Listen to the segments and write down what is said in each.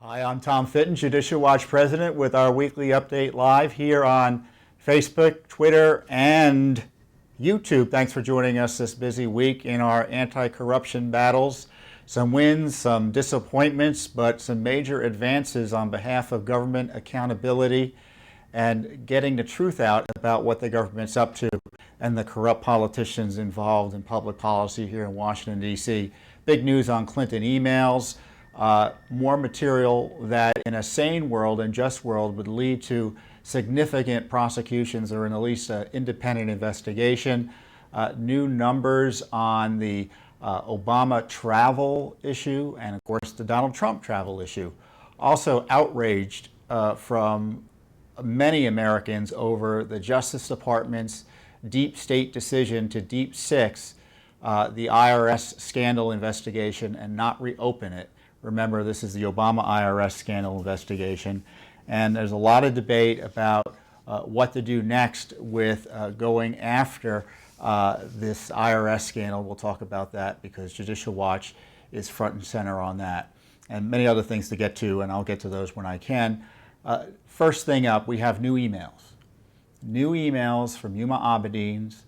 Hi, I'm Tom Fitton, Judicial Watch President, with our weekly update live here on Facebook, Twitter, and YouTube. Thanks for joining us this busy week in our anti-corruption battles. Some wins, some disappointments, but some major advances on behalf of government accountability and getting the truth out about what the government's up to and the corrupt politicians involved in public policy here in Washington, D.C. Big news on Clinton emails. More material that in a sane world and just world would lead to significant prosecutions or at least an independent investigation. New numbers on the Obama travel issue and of course the Donald Trump travel issue. Also outraged from many Americans over the Justice Department's deep state decision to deep six the IRS scandal investigation and not reopen it. Remember, this is the Obama IRS scandal investigation, and there's a lot of debate about what to do next with going after this IRS scandal. We'll talk about that because Judicial Watch is front and center on that, and many other things to get to, and I'll get to those when I can. First thing up, we have new emails. New emails from Huma Abedin's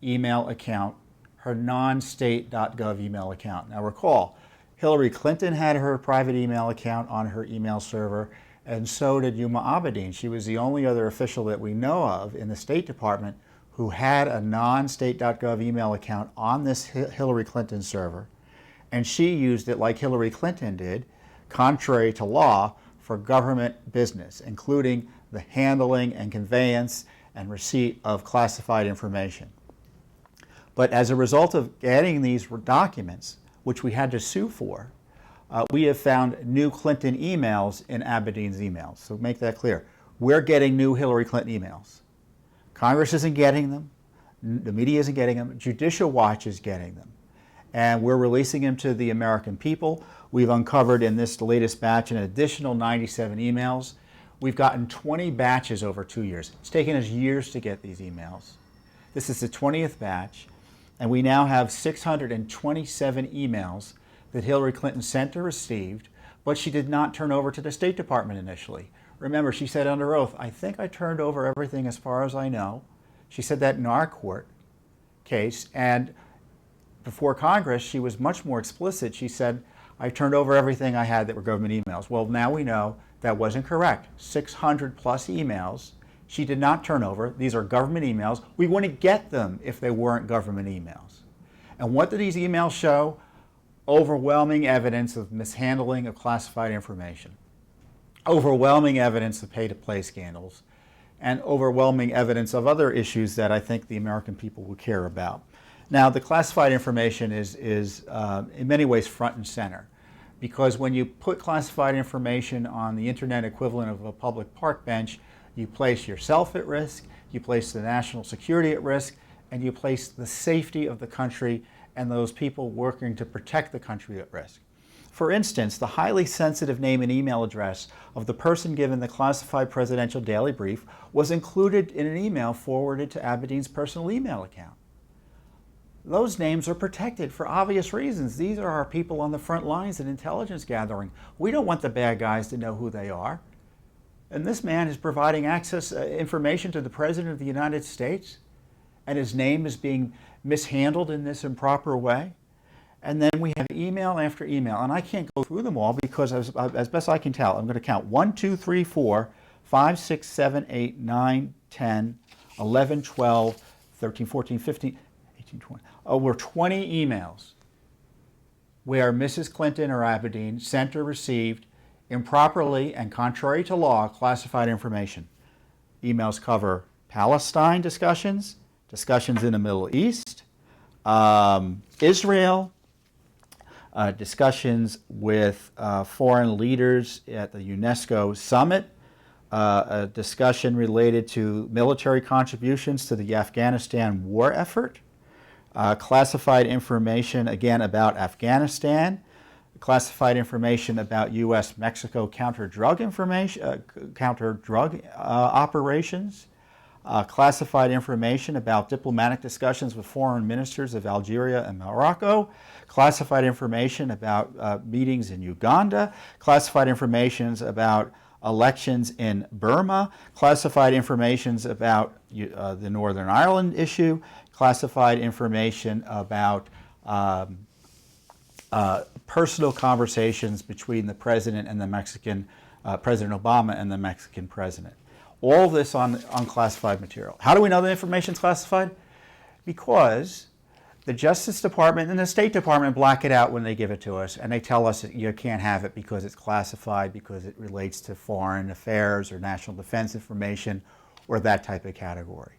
email account, her non-state.gov email account. Now recall, Hillary Clinton had her private email account on her email server, and so did Huma Abedin. She was the only other official that we know of in the State Department who had a non-state.gov email account on this Hillary Clinton server, and she used it like Hillary Clinton did, contrary to law, for government business, including the handling and conveyance and receipt of classified information. But as a result of getting these documents, which we had to sue for, we have found new Clinton emails in Abedin's emails. So make that clear. We're getting new Hillary Clinton emails. Congress isn't getting them. The media isn't getting them. Judicial Watch is getting them. And we're releasing them to the American people. We've uncovered in this latest batch an additional 97 emails. We've gotten 20 batches over 2 years. It's taken us years to get these emails. This is the 20th batch. And we now have 627 emails that Hillary Clinton sent or received, but she did not turn over to the State Department initially. Remember, she said under oath, I think I turned over everything as far as I know. She said that in our court case, and before Congress, she was much more explicit. She said, I turned over everything I had that were government emails. Well, now we know that wasn't correct. 600 plus emails she did not turn over. These are government emails. We wouldn't get them if they weren't government emails. And what do these emails show? Overwhelming evidence of mishandling of classified information, overwhelming evidence of pay-to-play scandals, and overwhelming evidence of other issues that I think the American people would care about. Now, the classified information is in many ways front and center, because when you put classified information on the internet equivalent of a public park bench, you place yourself at risk, you place the national security at risk, and you place the safety of the country and those people working to protect the country at risk. For instance, the highly sensitive name and email address of the person given the classified presidential daily brief was included in an email forwarded to Abedin's personal email account. Those names are protected for obvious reasons. These are our people on the front lines in intelligence gathering. We don't want the bad guys to know who they are. And this man is providing access information to the President of the United States, and his name is being mishandled in this improper way. And then we have email after email, and I can't go through them all because as best I can tell, I'm going to count 1, 2, 3, 4, 5, 6, 7, 8, 9, 10, 11, 12, 13, 14, 15, 18, 20. Over 20 emails where Mrs. Clinton or Abedin sent or received improperly and contrary to law classified information. Emails cover Palestine discussions, discussions in the Middle East, Israel, discussions with foreign leaders at the UNESCO summit, a discussion related to military contributions to the Afghanistan war effort, classified information again about Afghanistan, classified information about U.S.-Mexico counter-drug operations, classified information about diplomatic discussions with foreign ministers of Algeria and Morocco, classified information about meetings in Uganda, classified information about elections in Burma, classified information about the Northern Ireland issue, classified information about personal conversations between the president and the Mexican, President Obama and the Mexican president. All this on classified material. How do we know the information is classified? Because the Justice Department and the State Department black it out when they give it to us, and they tell us that you can't have it because it's classified, because it relates to foreign affairs or national defense information or that type of category.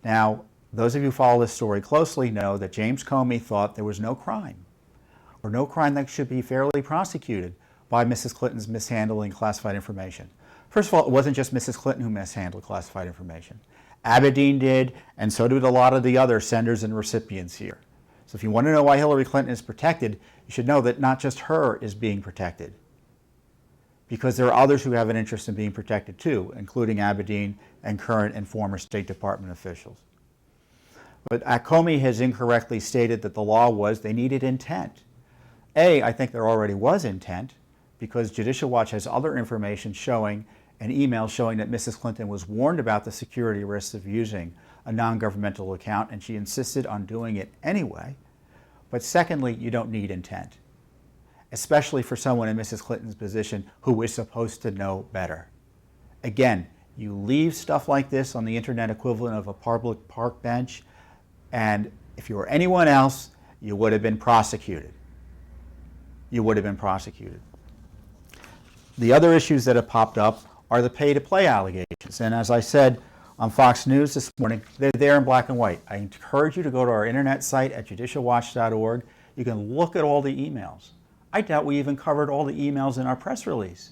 Now, those of you who follow this story closely know that James Comey thought there was no crime, or no crime that should be fairly prosecuted by Mrs. Clinton's mishandling classified information. First of all, it wasn't just Mrs. Clinton who mishandled classified information. Abedin did, and so did a lot of the other senders and recipients here. So if you want to know why Hillary Clinton is protected, you should know that not just her is being protected, because there are others who have an interest in being protected too, including Abedin and current and former State Department officials. But Comey has incorrectly stated that the law was they needed intent. I think there already was intent, because Judicial Watch has other information showing, an email showing that Mrs. Clinton was warned about the security risks of using a non-governmental account, and she insisted on doing it anyway. But secondly, you don't need intent, especially for someone in Mrs. Clinton's position who is supposed to know better. Again, you leave stuff like this on the internet equivalent of a public park bench, and if you were anyone else, you would have been prosecuted. You would have been prosecuted. The other issues that have popped up are the pay-to-play allegations. And as I said on Fox News this morning, they're there in black and white. I encourage you to go to our internet site at judicialwatch.org. You can look at all the emails. I doubt we even covered all the emails in our press release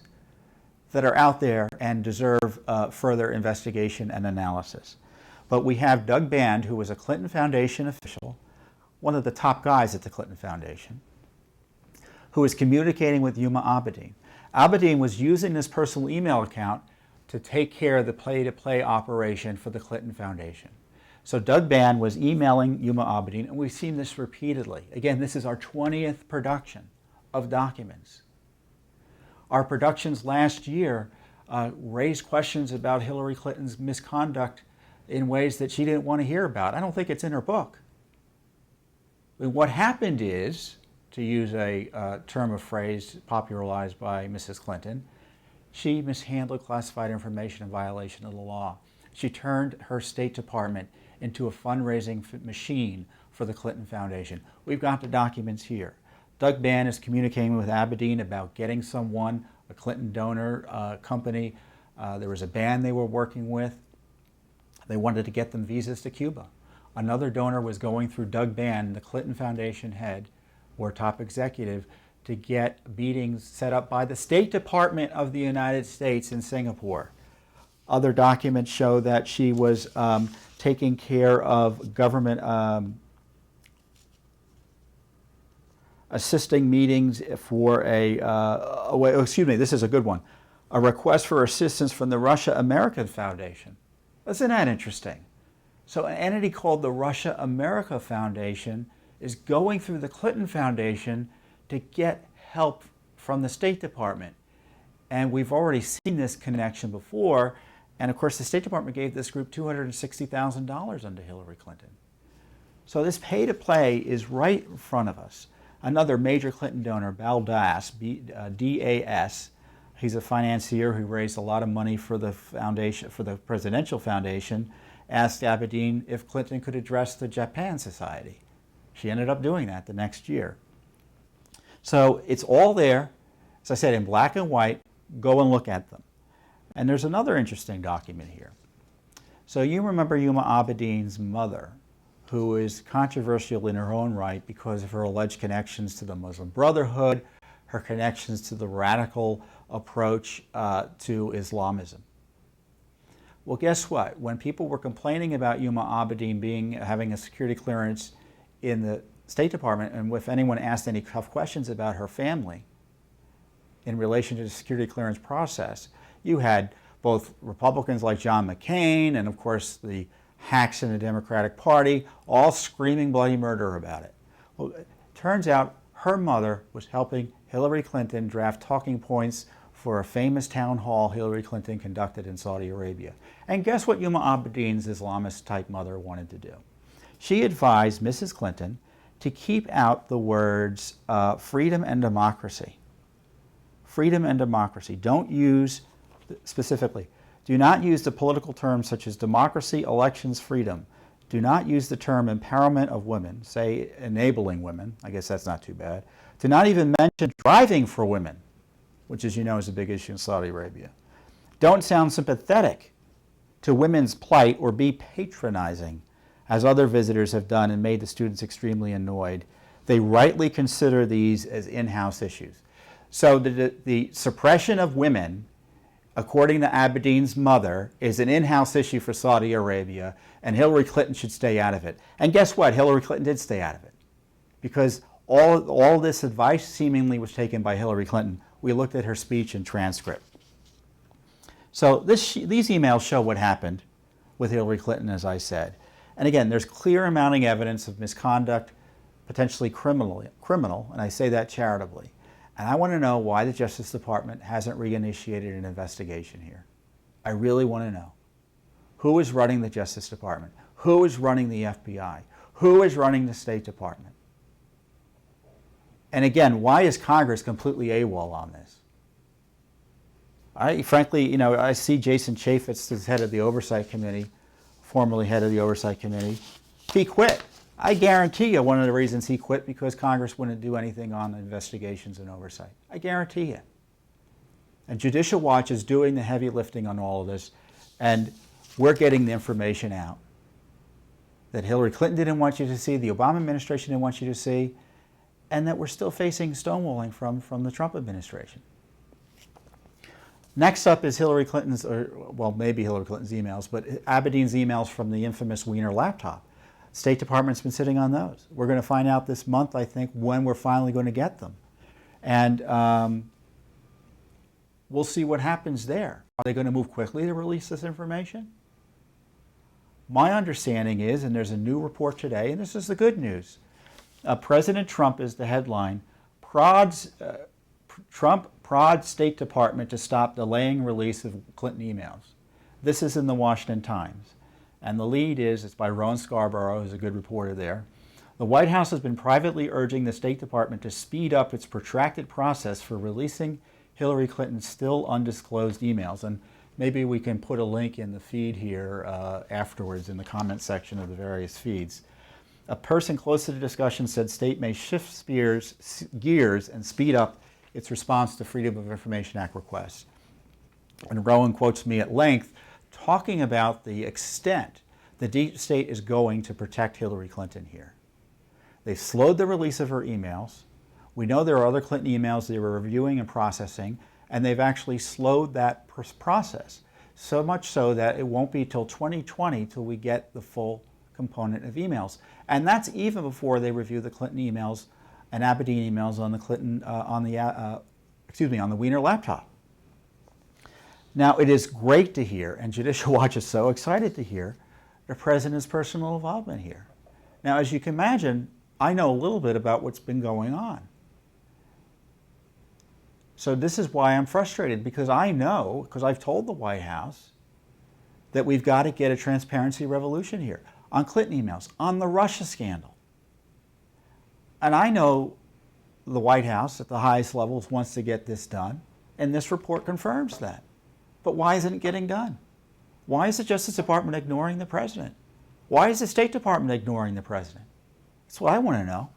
that are out there and deserve further investigation and analysis. But we have Doug Band, who was a Clinton Foundation official, one of the top guys at the Clinton Foundation, who is communicating with Huma Abedin. Abedin was using this personal email account to take care of the pay-to-play operation for the Clinton Foundation. So Doug Band was emailing Huma Abedin, and we've seen this repeatedly. Again, this is our 20th production of documents. Our productions last year raised questions about Hillary Clinton's misconduct in ways that she didn't want to hear about. I don't think it's in her book. What happened is, to use a term of phrase popularized by Mrs. Clinton, she mishandled classified information in violation of the law. She turned her State Department into a fundraising machine for the Clinton Foundation. We've got the documents here. Doug Band is communicating with Abedin about getting someone, a Clinton donor company. There was a band they were working with. They wanted to get them visas to Cuba. Another donor was going through Doug Band, the Clinton Foundation head, or top executive, to get meetings set up by the State Department of the United States in Singapore. Other documents show that she was taking care of government assisting meetings for this is a good one, a request for assistance from the Russia-American Foundation. Isn't that interesting? So an entity called the Russia-America Foundation is going through the Clinton Foundation to get help from the State Department. And we've already seen this connection before. And of course, the State Department gave this group $260,000 under Hillary Clinton. So this pay-to-play is right in front of us. Another major Clinton donor, Baldas, D-A-S, he's a financier who raised a lot of money for the foundation, for the Presidential Foundation, asked Abedin if Clinton could address the Japan Society. She ended up doing that the next year. So it's all there, as I said, in black and white. Go and look at them. And there's another interesting document here. So you remember Huma Abedin's mother, who is controversial in her own right because of her alleged connections to the Muslim Brotherhood, her connections to the radical approach to Islamism. Well, guess what? When people were complaining about Huma Abedin having a security clearance in the State Department, and if anyone asked any tough questions about her family in relation to the security clearance process, you had both Republicans like John McCain and, of course, the hacks in the Democratic Party, all screaming bloody murder about it. Well, it turns out her mother was helping Hillary Clinton draft talking points for a famous town hall Hillary Clinton conducted in Saudi Arabia. And guess what Yuma Abedin's Islamist-type mother wanted to do? She advised Mrs. Clinton to keep out the words freedom and democracy. Freedom and democracy. Don't use, specifically, do not use the political terms such as democracy, elections, freedom. Do not use the term empowerment of women, say enabling women. I guess that's not too bad. Do not even mention driving for women, which, as you know, is a big issue in Saudi Arabia. Don't sound sympathetic to women's plight or be patronizing, as other visitors have done and made the students extremely annoyed. They rightly consider these as in-house issues. So the suppression of women, according to Abedin's mother, is an in-house issue for Saudi Arabia, and Hillary Clinton should stay out of it. And guess what? Hillary Clinton did stay out of it, because all this advice seemingly was taken by Hillary Clinton. We looked at her speech and transcript. So these emails show what happened with Hillary Clinton, as I said. And again, there's clear and mounting evidence of misconduct, potentially criminal, and I say that charitably. And I want to know why the Justice Department hasn't reinitiated an investigation here. I really want to know. Who is running the Justice Department? Who is running the FBI? Who is running the State Department? And again, why is Congress completely AWOL on this? Frankly, I see Jason Chaffetz, who's head of the Oversight Committee, formerly head of the Oversight Committee. He quit. I guarantee you one of the reasons he quit because Congress wouldn't do anything on investigations and oversight. I guarantee you. And Judicial Watch is doing the heavy lifting on all of this, and we're getting the information out that Hillary Clinton didn't want you to see, the Obama administration didn't want you to see, and that we're still facing stonewalling from the Trump administration. Next up is Hillary Clinton's, maybe Hillary Clinton's emails, but Abedin's emails from the infamous Wiener laptop. State Department's been sitting on those. We're going to find out this month, I think, when we're finally going to get them. And we'll see what happens there. Are they going to move quickly to release this information? My understanding is, and there's a new report today, and this is the good news, President Trump is the headline, Trump prods State Department to stop delaying release of Clinton emails. This is in the Washington Times. And the lead it's by Rowan Scarborough, who's a good reporter there. The White House has been privately urging the State Department to speed up its protracted process for releasing Hillary Clinton's still undisclosed emails. And maybe we can put a link in the feed here afterwards in the comment section of the various feeds. A person close to the discussion said State may shift gears and speed up its response to Freedom of Information Act requests. And Rowan quotes me at length talking about the extent the deep state is going to protect Hillary Clinton here. They've slowed the release of her emails. We know there are other Clinton emails they were reviewing and processing, and they've actually slowed that process, so much so that it won't be till 2020 till we get the full component of emails. And that's even before they review the Clinton emails and Abedin emails on the Clinton, on the Wiener laptop. Now, it is great to hear, and Judicial Watch is so excited to hear, the President's personal involvement here. Now, as you can imagine, I know a little bit about what's been going on. So this is why I'm frustrated, because I know, because I've told the White House, that we've got to get a transparency revolution here on Clinton emails, on the Russia scandal. And I know the White House at the highest levels wants to get this done, and this report confirms that. But why isn't it getting done? Why is the Justice Department ignoring the President? Why is the State Department ignoring the President? That's what I want to know.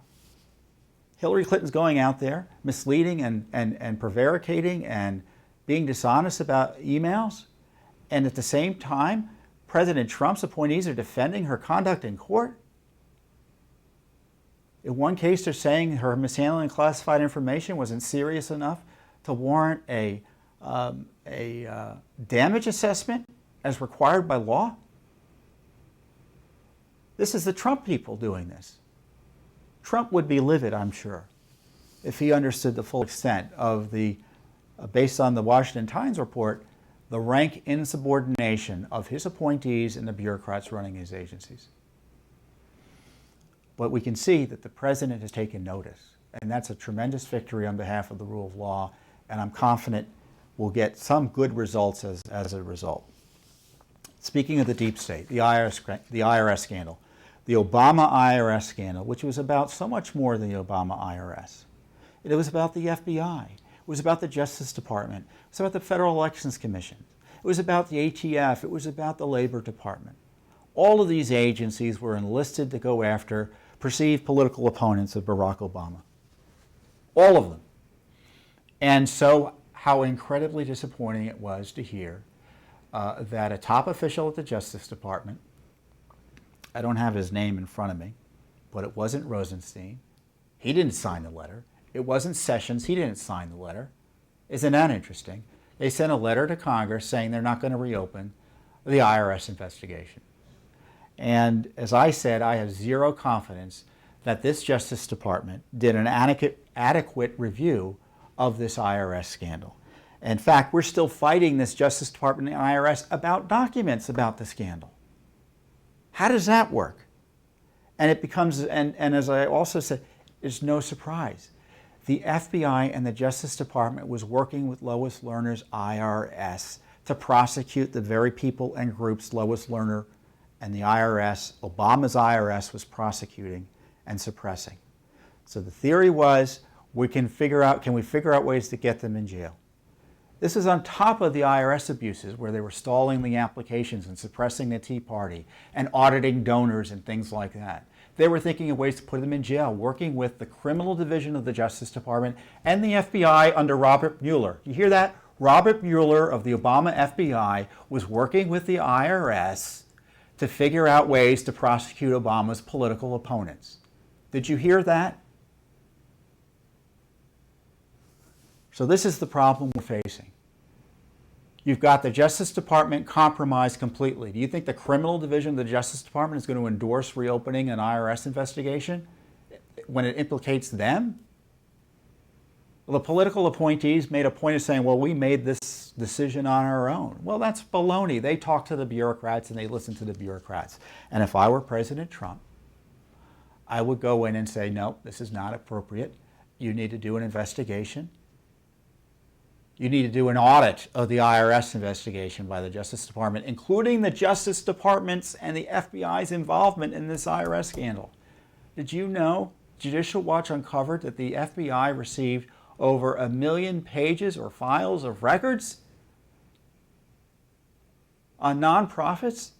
Hillary Clinton's going out there, misleading and prevaricating and being dishonest about emails, and at the same time, President Trump's appointees are defending her conduct in court. In one case, they're saying her mishandling classified information wasn't serious enough to warrant a damage assessment as required by law. This is the Trump people doing this. Trump would be livid, I'm sure, if he understood the full extent of the, based on the Washington Times report, the rank insubordination of his appointees and the bureaucrats running his agencies. But we can see that the president has taken notice, and that's a tremendous victory on behalf of the rule of law, and I'm confident we'll get some good results as a result. Speaking of the deep state, the IRS scandal, the Obama IRS scandal, which was about so much more than the Obama IRS. It was about the FBI. It was about the Justice Department. It was about the Federal Elections Commission. It was about the ATF. It was about the Labor Department. All of these agencies were enlisted to go after perceived political opponents of Barack Obama. All of them. And so how incredibly disappointing it was to hear that a top official at the Justice Department, I don't have his name in front of me, but it wasn't Rosenstein. He didn't sign the letter. It wasn't Sessions. He didn't sign the letter. Isn't that interesting? They sent a letter to Congress saying they're not going to reopen the IRS investigation. And as I said, I have zero confidence that this Justice Department did an adequate review of this IRS scandal. In fact, we're still fighting this Justice Department and IRS about documents about the scandal. How does that work? And it becomes, and as I also said, it's no surprise. The FBI and the Justice Department was working with Lois Lerner's IRS to prosecute the very people and groups Lois Lerner and the IRS, Obama's IRS, was prosecuting and suppressing. So the theory was, can we figure out ways to get them in jail? This is on top of the IRS abuses where they were stalling the applications and suppressing the Tea Party and auditing donors and things like that. They were thinking of ways to put them in jail, working with the criminal division of the Justice Department and the FBI under Robert Mueller. You hear that? Robert Mueller of the Obama FBI was working with the IRS to figure out ways to prosecute Obama's political opponents. Did you hear that? So this is the problem we're facing. You've got the Justice Department compromised completely. Do you think the criminal division of the Justice Department is going to endorse reopening an IRS investigation when it implicates them? Well, the political appointees made a point of saying, well, we made this decision on our own. Well, that's baloney. They talk to the bureaucrats and they listen to the bureaucrats. And if I were President Trump, I would go in and say, no, this is not appropriate. You need to do an investigation. You need to do an audit of the IRS investigation by the Justice Department, including the Justice Department's and the FBI's involvement in this IRS scandal. Did you know Judicial Watch uncovered that the FBI received over 1 million pages or files of records on nonprofits?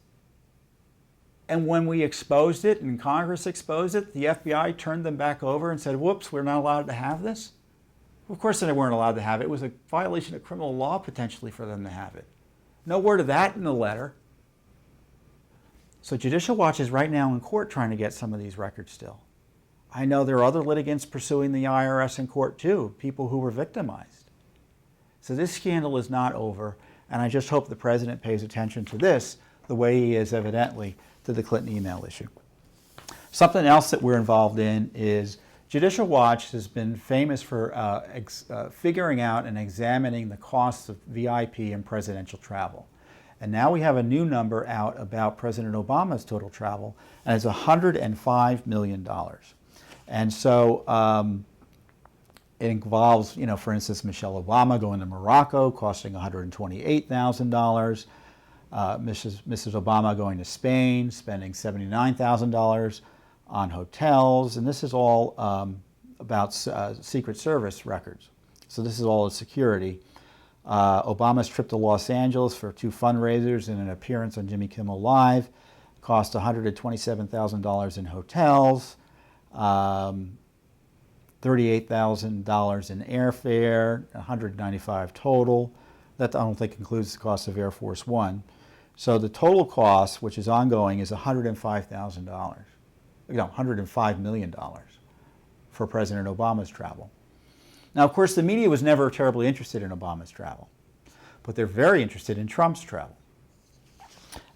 And when we exposed it and Congress exposed it, the FBI turned them back over and said, whoops, we're not allowed to have this? Of course they weren't allowed to have it. It was a violation of criminal law potentially for them to have it. No word of that in the letter. So Judicial Watch is right now in court trying to get some of these records still. I know there are other litigants pursuing the IRS in court too, people who were victimized. So this scandal is not over, and I just hope the president pays attention to this the way he is evidently to the Clinton email issue. Something else that we're involved in is Judicial Watch has been famous for figuring out and examining the costs of VIP and presidential travel. And now we have a new number out about President Obama's total travel, and it's $105 million. And so it involves, for instance, Michelle Obama going to Morocco, costing $128,000. Mrs. Obama going to Spain, spending $79,000 on hotels, and this is all about Secret Service records. So this is all the security. Obama's trip to Los Angeles for 2 fundraisers and an appearance on Jimmy Kimmel Live cost $127,000 in hotels, $38,000 in airfare, $195 total. That I don't think includes the cost of Air Force One. So the total cost, which is ongoing, is $105,000. $105 million for President Obama's travel. Now, of course, the media was never terribly interested in Obama's travel, but they're very interested in Trump's travel.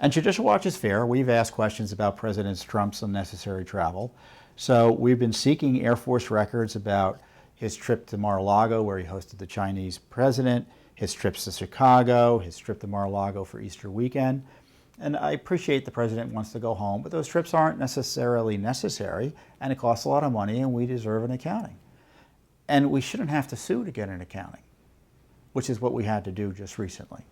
And Judicial Watch is fair. We've asked questions about President Trump's unnecessary travel. So we've been seeking Air Force records about his trip to Mar-a-Lago, where he hosted the Chinese president, his trips to Chicago, his trip to Mar-a-Lago for Easter weekend. And I appreciate the president wants to go home, but those trips aren't necessarily necessary, and it costs a lot of money, and we deserve an accounting. And we shouldn't have to sue to get an accounting, which is what we had to do just recently.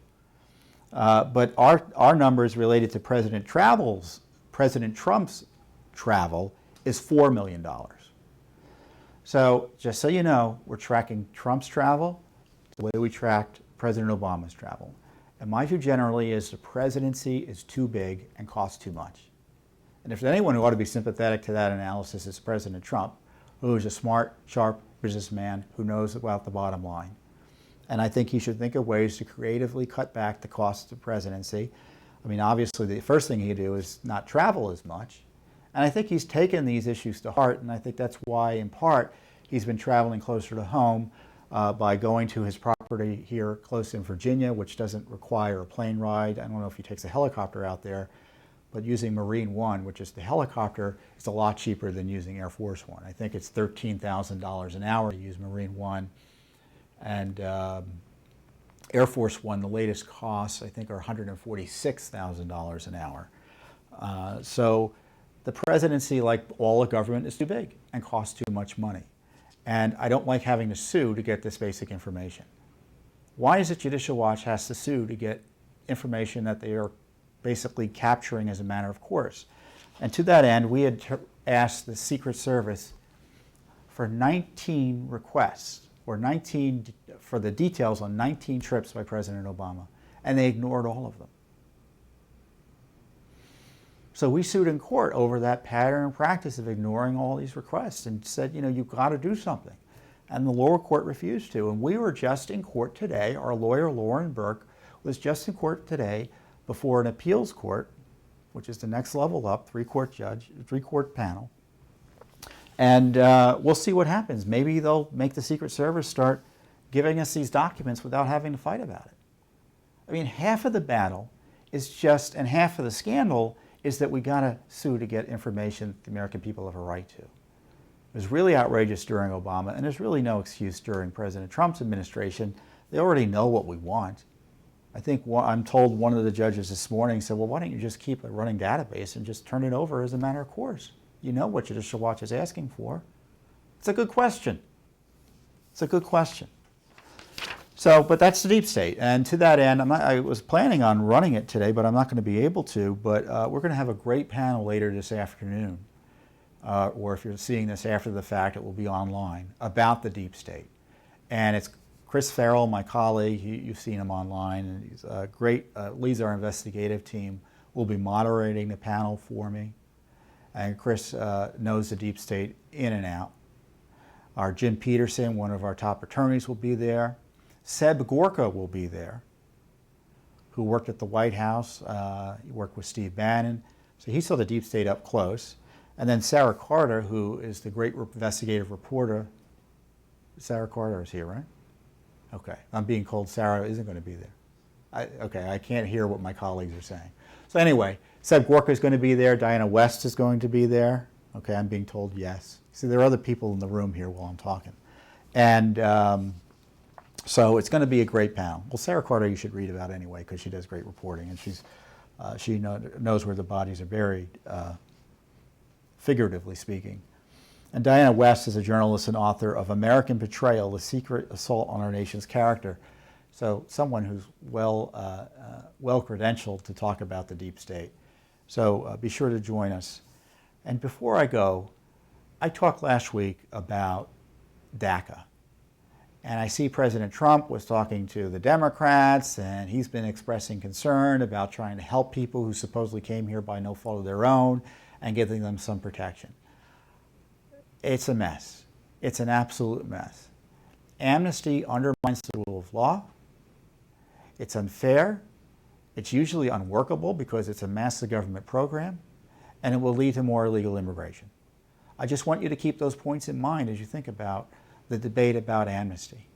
But our numbers related to President Trump's travel is $4 million. So just so you know, we're tracking Trump's travel the way we tracked President Obama's travel. And my view generally is the presidency is too big and costs too much. And if there's anyone who ought to be sympathetic to that analysis, it's President Trump, who is a smart, sharp businessman who knows about the bottom line. And I think he should think of ways to creatively cut back the cost of the presidency. I mean, obviously, the first thing he'd do is not travel as much. And I think he's taken these issues to heart, and I think that's why, in part, he's been traveling closer to home by going to his property here close in Virginia, which doesn't require a plane ride. I don't know if he takes a helicopter out there, but using Marine One, which is the helicopter, is a lot cheaper than using Air Force One. I think it's $13,000 an hour to use Marine One. And Air Force One, the latest costs, I think, are $146,000 an hour. So the presidency, like all of government, is too big and costs too much money. And I don't like having to sue to get this basic information. Why is it Judicial Watch has to sue to get information that they are basically capturing as a matter of course? And to that end, we had asked the Secret Service for 19 requests, or 19 for the details on 19 trips by President Obama, and they ignored all of them. So we sued in court over that pattern and practice of ignoring all these requests and said, you know, you've got to do something. And the lower court refused to. And we were just in court today. Our lawyer, Lauren Burke, was just in court today before an appeals court, which is the next level up, three-court panel. And we'll see what happens. Maybe they'll make the Secret Service start giving us these documents without having to fight about it. I mean, half of the battle is just, and half of the scandal is that we got to sue to get information the American people have a right to. It was really outrageous during Obama, and there's really no excuse during President Trump's administration. They already know what we want. I think I'm told one of the judges this morning said, well, why don't you just keep a running database and just turn it over as a matter of course? You know what Judicial Watch is asking for. It's a good question. It's a good question. So, but that's the deep state. And to that end, I was planning on running it today, but I'm not going to be able to. But we're going to have a great panel later this afternoon. Or if you're seeing this after the fact, it will be online, about the deep state. And it's Chris Farrell, my colleague. You've seen him online. And he's great, leads our investigative team, will be moderating the panel for me. And Chris knows the deep state in and out. Our Jim Peterson, one of our top attorneys, will be there. Seb Gorka will be there, who worked at the White House. He worked with Steve Bannon. So he saw the deep state up close. And then Sarah Carter, who is the great investigative reporter. Sarah Carter is here, right? Okay. I'm being told Sarah isn't going to be there. I can't hear what my colleagues are saying. So anyway, Seb Gorka is going to be there. Diana West is going to be there. Okay, I'm being told yes. See, there are other people in the room here while I'm talking. And so it's going to be a great panel. Well, Sarah Carter you should read about anyway because she does great reporting, and she knows where the bodies are buried, figuratively speaking. And Diana West is a journalist and author of American Betrayal, The Secret Assault on Our Nation's Character. So someone who's well credentialed to talk about the deep state. So be sure to join us. And before I go, I talked last week about DACA. And I see President Trump was talking to the Democrats, and he's been expressing concern about trying to help people who supposedly came here by no fault of their own and giving them some protection. It's a mess. It's an absolute mess. Amnesty undermines the rule of law. It's unfair. It's usually unworkable because it's a massive government program, and it will lead to more illegal immigration. I just want you to keep those points in mind as you think about the debate about amnesty.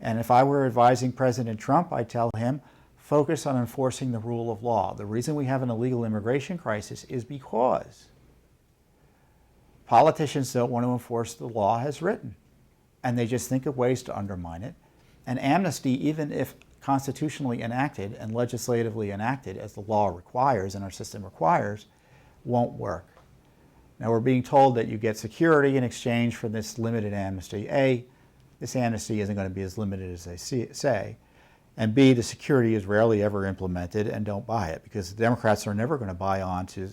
And if I were advising President Trump, I'd tell him, focus on enforcing the rule of law. The reason we have an illegal immigration crisis is because politicians don't want to enforce the law as written, and they just think of ways to undermine it. And amnesty, even if constitutionally enacted and legislatively enacted, as the law requires and our system requires, won't work. Now, we're being told that you get security in exchange for this limited amnesty. A, this amnesty isn't going to be as limited as they say. And B, the security is rarely ever implemented, and don't buy it, because the Democrats are never going to buy on to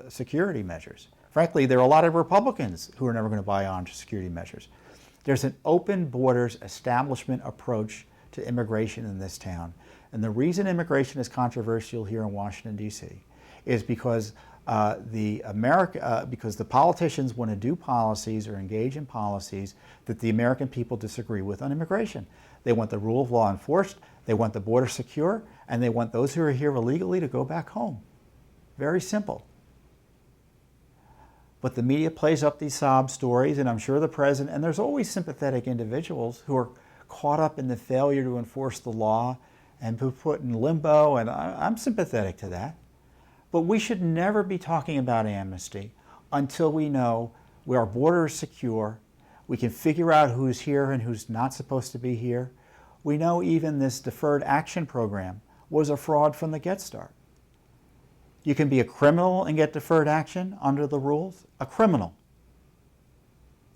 security measures. Frankly, there are a lot of Republicans who are never going to buy on to security measures. There's an open borders establishment approach to immigration in this town. And the reason immigration is controversial here in Washington, D.C. is because because the politicians want to do policies or engage in policies that the American people disagree with on immigration. They want the rule of law enforced, they want the border secure, and they want those who are here illegally to go back home. Very simple. But the media plays up these sob stories, and I'm sure the president, and there's always sympathetic individuals who are caught up in the failure to enforce the law and put in limbo, and I'm sympathetic to that. But we should never be talking about amnesty until we know where our border is secure, we can figure out who's here and who's not supposed to be here. We know even this deferred action program was a fraud from the get-start. You can be a criminal and get deferred action under the rules, a criminal.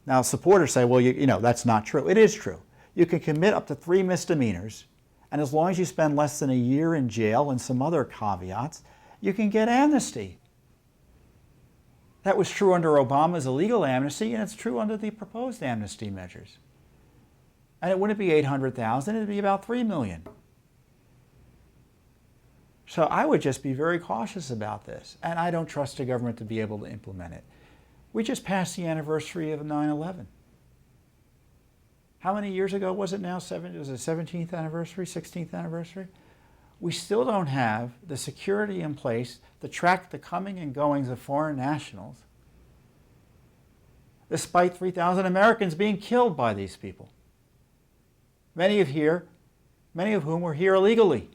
Now, supporters say, well, you know, that's not true. It is true. You can commit up to 3 misdemeanors, and as long as you spend less than a year in jail and some other caveats, you can get amnesty. That was true under Obama's illegal amnesty, and it's true under the proposed amnesty measures. And it wouldn't be 800,000, it'd be about 3 million. So I would just be very cautious about this, and I don't trust the government to be able to implement it. We just passed the anniversary of 9/11. How many years ago was it now? Was it 17th anniversary, 16th anniversary? We still don't have the security in place to track the coming and goings of foreign nationals, despite 3,000 Americans being killed by these people. Many of whom were here illegally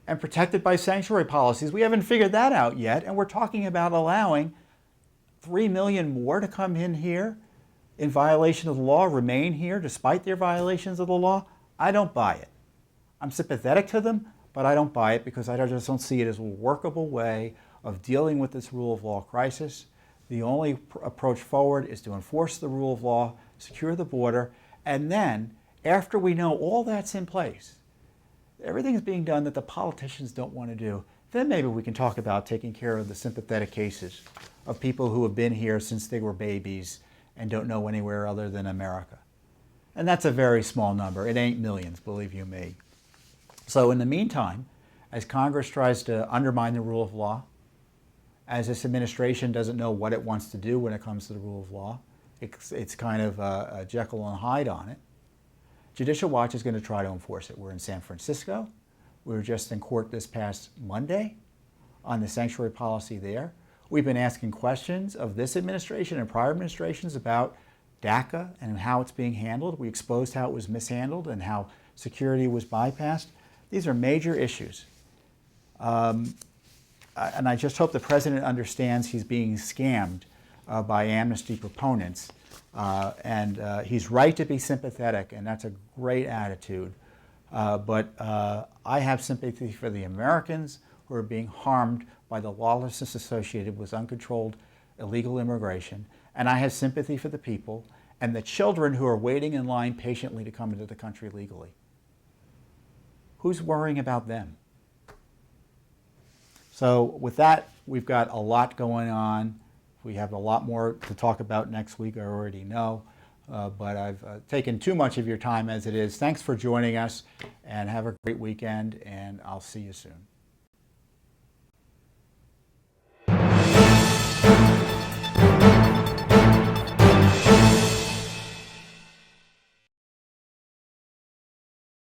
and protected by sanctuary policies. We haven't figured that out yet, and we're talking about allowing 3 million more to come in here in violation of the law, remain here despite their violations of the law. I don't buy it. I'm sympathetic to them, but I don't buy it because I just don't see it as a workable way of dealing with this rule of law crisis. The only approach forward is to enforce the rule of law, secure the border, and then, after we know all that's in place, everything's being done that the politicians don't want to do, then maybe we can talk about taking care of the sympathetic cases of people who have been here since they were babies and don't know anywhere other than America. And that's a very small number. It ain't millions, believe you me. So in the meantime, as Congress tries to undermine the rule of law, as this administration doesn't know what it wants to do when it comes to the rule of law, it's kind of a Jekyll and Hyde on it, Judicial Watch is going to try to enforce it. We're in San Francisco. We were just in court this past Monday on the sanctuary policy there. We've been asking questions of this administration and prior administrations about DACA and how it's being handled. We exposed how it was mishandled and how security was bypassed. These are major issues. And I just hope the president understands he's being scammed by amnesty proponents. And he's right to be sympathetic, and that's a great attitude. But I have sympathy for the Americans who are being harmed by the lawlessness associated with uncontrolled illegal immigration. And I have sympathy for the people and the children who are waiting in line patiently to come into the country legally. Who's worrying about them? So with that, we've got a lot going on. We have a lot more to talk about next week, I already know. But I've taken too much of your time as it is. Thanks for joining us, and have a great weekend, and I'll see you soon.